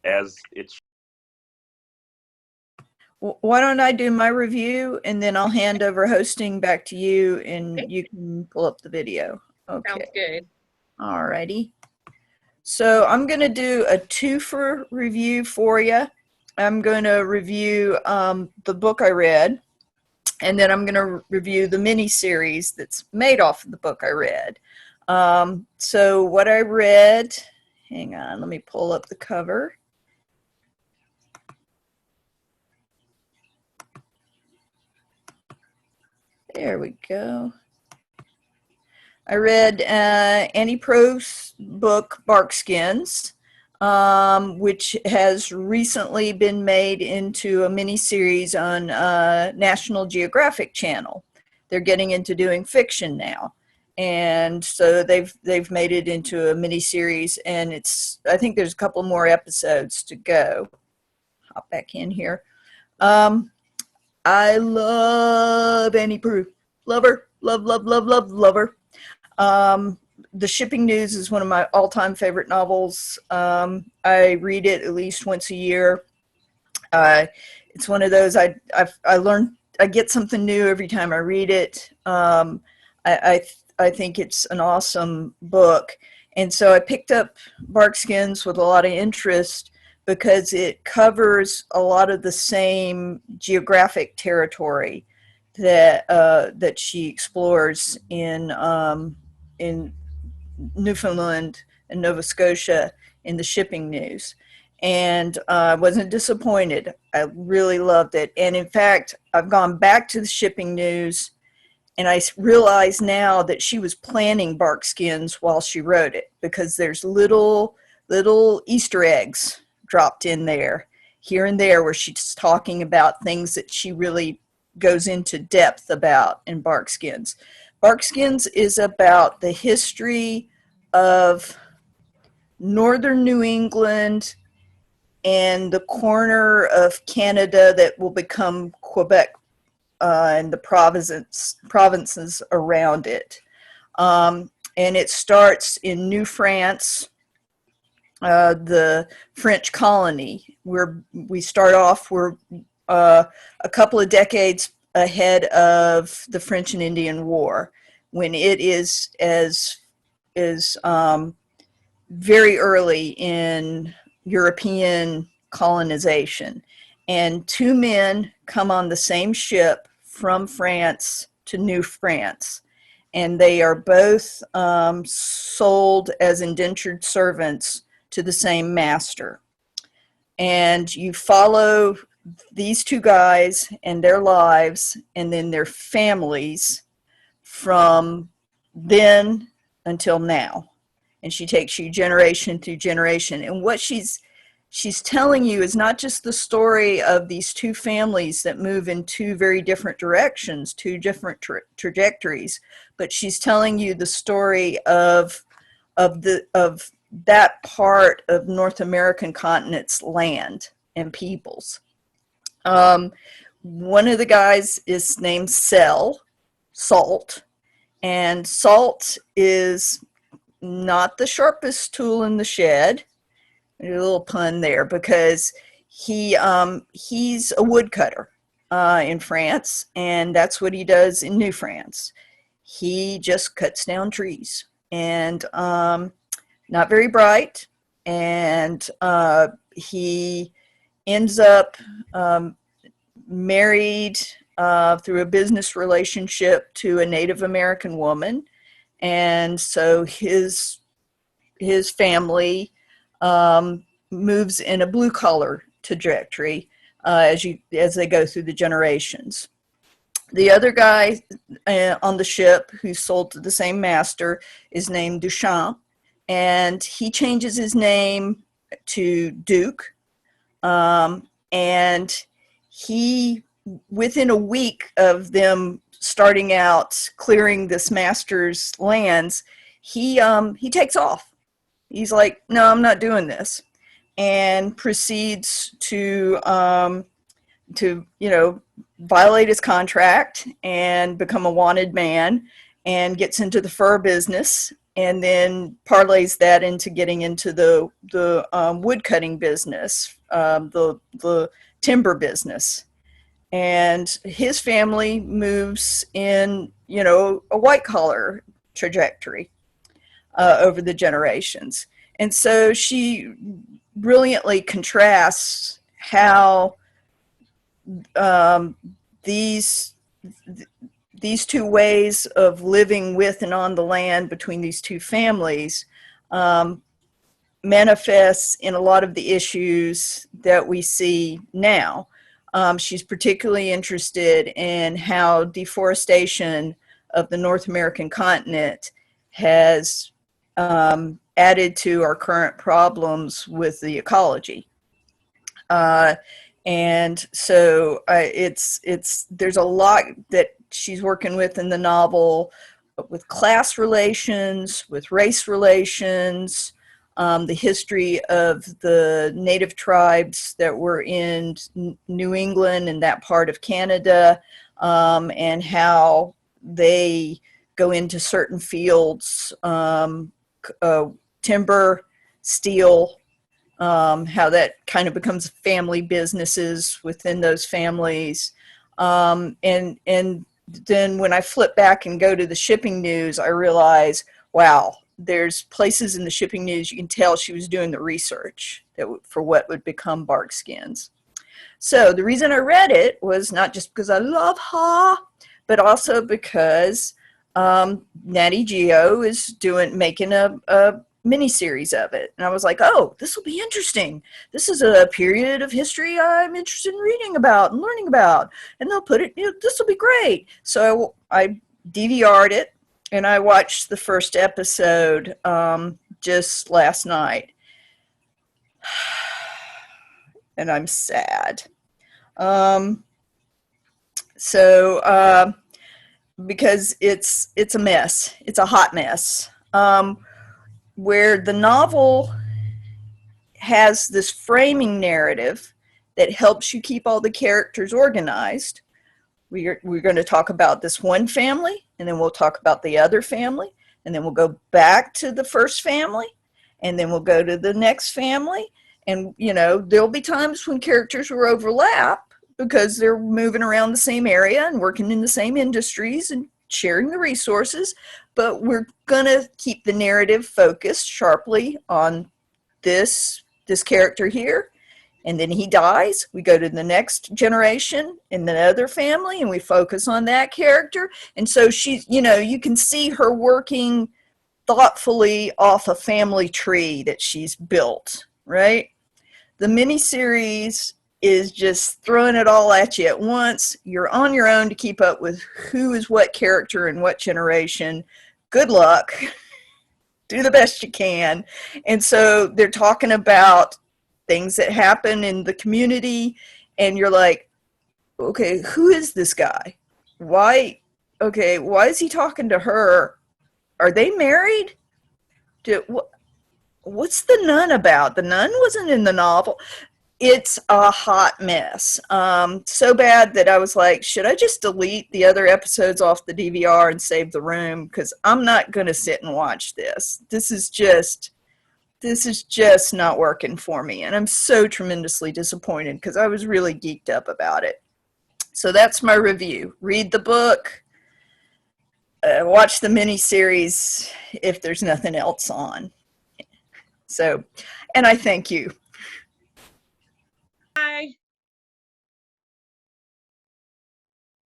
as it's. Why don't I do my review and then I'll hand over hosting back to you and you can pull up the video. Okay. Sounds good. Alrighty. So I'm going to do a twofer review for you. I'm going to review the book I read, and then I'm going to review the mini-series that's made off of the book I read. So what I read, hang on, let me pull up the cover. There we go. I read Annie Proulx's book, Barkskins, which has recently been made into a mini-series on National Geographic Channel. They're getting into doing fiction now. And so they've made it into a mini-series, and I think there's a couple more episodes to go. Hop back in here. I love Annie Proulx. Love her. Love her. The Shipping News is one of my all-time favorite novels. I read it at least once a year. It's one of those I get something new every time I read it. I think it's an awesome book, and so I picked up Barkskins with a lot of interest because it covers a lot of the same geographic territory that she explores in Newfoundland and Nova Scotia in the Shipping News. And I wasn't disappointed. I really loved it. And in fact, I've gone back to the Shipping News, and I realize now that she was planning Barkskins while she wrote it, because there's little Easter eggs dropped in there, here and there, where she's talking about things that she really goes into depth about in Barkskins. Barkskins is about the history of northern New England and the corner of Canada that will become Quebec and the provinces around it. And it starts in New France, the French colony, where we start off, we're a couple of decades ahead of the French and Indian War, when it is very early in European colonization. And two men come on the same ship from France to New France, and they are both sold as indentured servants to the same master. And you follow these two guys and their lives and then their families from then until now. And she takes you generation through generation. And what she's telling you is not just the story of these two families that move in two very different directions, two different trajectories, but she's telling you the story of that part of North American continent's land and peoples. One of the guys is named Salt, and Salt is not the sharpest tool in the shed. A little pun there, because he's a woodcutter in France, and that's what he does in New France. He just cuts down trees, and not very bright, and he ends up married through a business relationship to a Native American woman, and so his family moves in a blue collar trajectory as they go through the generations. The other guy on the ship who's sold to the same master is named Duchamp, and he changes his name to Duke. And he, within a week of them starting out clearing this master's lands, he takes off. He's like, no, I'm not doing this, and proceeds to violate his contract and become a wanted man, and gets into the fur business and then parlays that into getting into the wood cutting business, the timber business. And his family moves in, you know, a white collar trajectory over the generations. And so she brilliantly contrasts how um, these these two ways of living with and on the land between these two families um, manifests in a lot of the issues that we see now. She's particularly interested in how deforestation of the North American continent has added to our current problems with the ecology. And so there's a lot that she's working with in the novel, with class relations, with race relations, the history of the native tribes that were in New England and that part of Canada, and how they go into certain fields, timber, steel, how that kind of becomes family businesses within those families. And then when I flip back and go to the shipping news, I realize, wow, there's places in the shipping news you can tell she was doing the research for what would become Bark Skins. So the reason I read it was not just because I love her, but also because Natty Geo is making a mini-series of it. And I was like, oh, this will be interesting. This is a period of history I'm interested in reading about and learning about. And they'll put it, you know, this will be great. So I DVR'd it, and I watched the first episode just last night. And I'm sad. Because it's a mess. It's a hot mess. Where the novel has this framing narrative that helps you keep all the characters organized. We're going to talk about this one family, and then we'll talk about the other family, and then we'll go back to the first family, and then we'll go to the next family. And, you know, there'll be times when characters will overlap because they're moving around the same area and working in the same industries and sharing the resources, but we're going to keep the narrative focused sharply on this character here. And then he dies. We go to the next generation in the other family, and we focus on that character. And so she's, you know, you can see her working thoughtfully off a family tree that she's built, right? The miniseries is just throwing it all at you at once. You're on your own to keep up with who is what character and what generation. Good luck. Do the best you can. And so they're talking about things that happen in the community, and you're like, okay, who is this guy? Why is he talking to her? Are they married? What's the nun about? The nun wasn't in the novel. It's a hot mess. So bad that I was like, should I just delete the other episodes off the DVR and save the room? Because I'm not going to sit and watch this. This is just not working for me. And I'm so tremendously disappointed because I was really geeked up about it. So that's my review. Read the book. Watch the miniseries if there's nothing else on. So, and I thank you